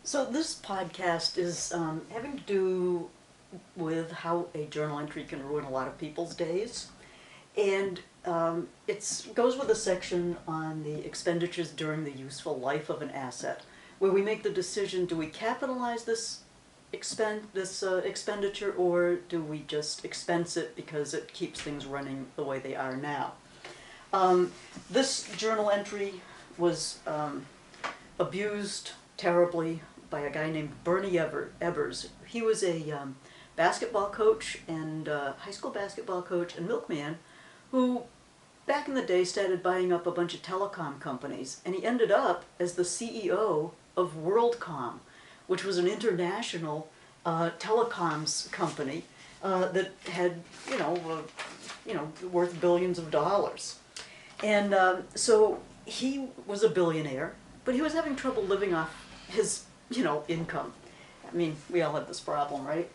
So this podcast is having to do with how a journal entry can ruin a lot of people's days. And it goes with a section on the expenditures during the useful life of an asset, where we make the decision, do we capitalize this expenditure, or do we just expense it because it keeps things running the way they are now? This journal entry was abused terribly by a guy named Bernie Ebbers. He was a basketball coach and high school basketball coach and milkman who back in the day started buying up a bunch of telecom companies, and he ended up as the CEO of Worldcom, which was an international telecoms company that had, worth billions of dollars. And so he was a billionaire, but he was having trouble living off his, income. I mean, we all have this problem, right?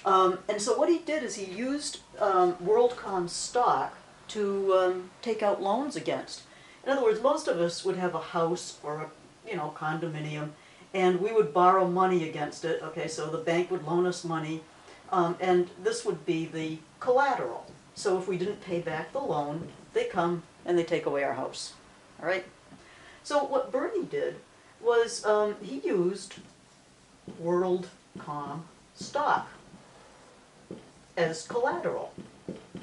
And so what he did is he used WorldCom stock to take out loans against. In other words, most of us would have a house or a, condominium, and we would borrow money against it. Okay, so the bank would loan us money, and this would be the collateral. So if we didn't pay back the loan, they come and they take away our house. All right? So what Bernie did was he used WorldCom stock as collateral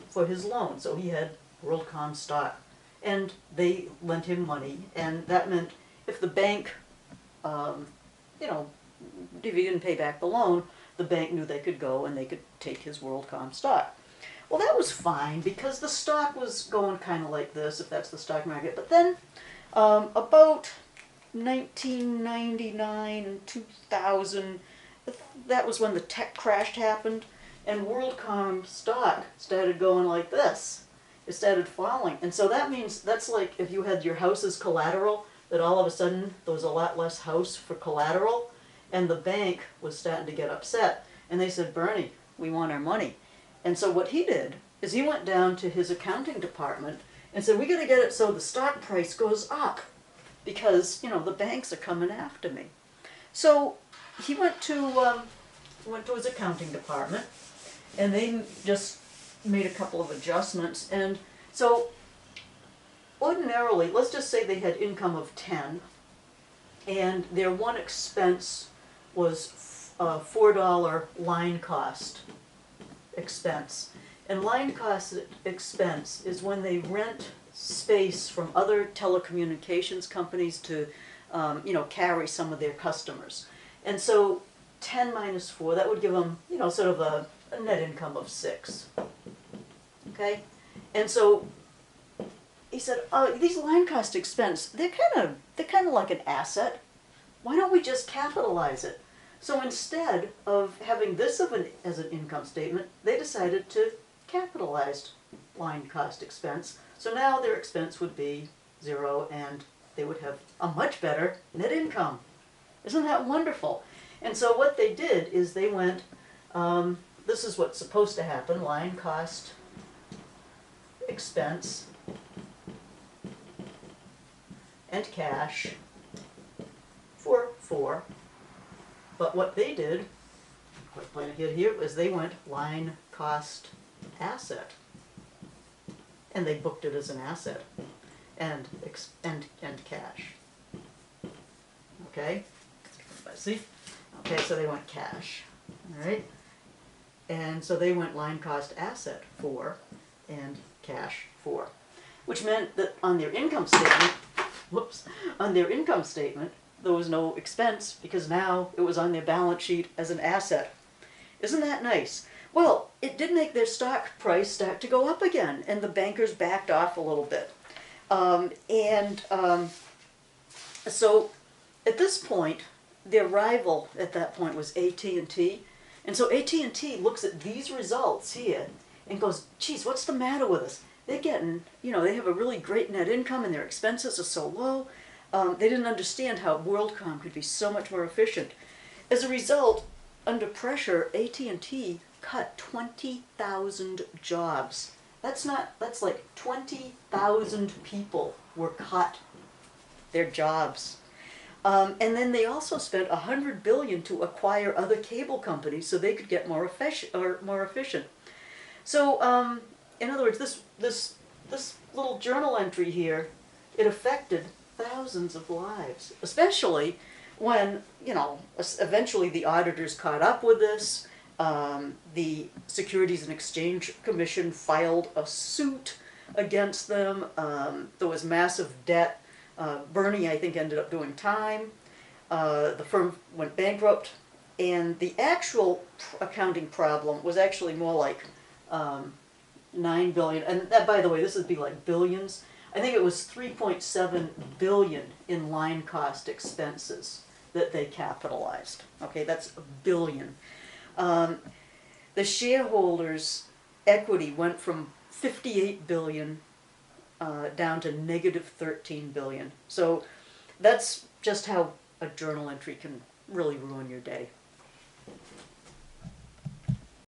for his loan. So he had WorldCom stock, and they lent him money, and that meant if the bank, if he didn't pay back the loan, the bank knew they could go and they could take his WorldCom stock. Well, that was fine because the stock was going kind of like this, if that's the stock market. But then about 1999 and 2000, that was when the tech crash happened, and WorldCom stock started going like this. It started falling. And so that means that's like if you had your house as collateral, that all of a sudden there was a lot less house for collateral, and the bank was starting to get upset. And they said, Bernie, we want our money. And so what he did is he went down to his accounting department and said, we got to get it so the stock price goes up because, the banks are coming after me. So he went to his accounting department, and they just made a couple of adjustments. And so ordinarily, let's just say they had income of 10, and their one expense was a $4 line cost expense. And line cost expense is when they rent space from other telecommunications companies to, carry some of their customers. And so 10 minus 4, that would give them, sort of a net income of 6. Okay? And so he said, these line cost expense, they're kind of like an asset. Why don't we just capitalize it? So instead of having this as an income statement, they decided to capitalize line cost expense. So now their expense would be 0, and they would have a much better net income. Isn't that wonderful? And so what they did is they went, this is what's supposed to happen, line cost expense and cash for 4. But what they did, quite plain here, is they went line cost asset, and they booked it as an asset and cash. Okay, see? Okay, so they went cash. All right, and so they went line cost asset 4 and cash 4, which meant that on their income statement, there was no expense because now it was on their balance sheet as an asset. Isn't that nice? Well, it did make their stock price start to go up again, and the bankers backed off a little bit. So at this point, their rival at that point was AT&T. And so AT&T looks at these results here and goes, geez, what's the matter with us? They're getting, they have a really great net income and their expenses are so low. They didn't understand how WorldCom could be so much more efficient. As a result, under pressure, AT&T cut 20,000 jobs. That's like 20,000 people were cut their jobs. And then they also spent $100 billion to acquire other cable companies so they could get more efficient. So, in other words, this little journal entry here, it affected thousands of lives, especially when, you know, eventually the auditors caught up with this. The Securities and Exchange Commission filed a suit against them. There was massive debt. Bernie, I think, ended up doing time. The firm went bankrupt. And the actual accounting problem was actually more like 9 billion. And that, by the way, this would be like billions. I think it was 3.7 billion in line cost expenses that they capitalized. Okay, that's a billion. The shareholders' equity went from 58 billion down to negative 13 billion. So that's just how a journal entry can really ruin your day.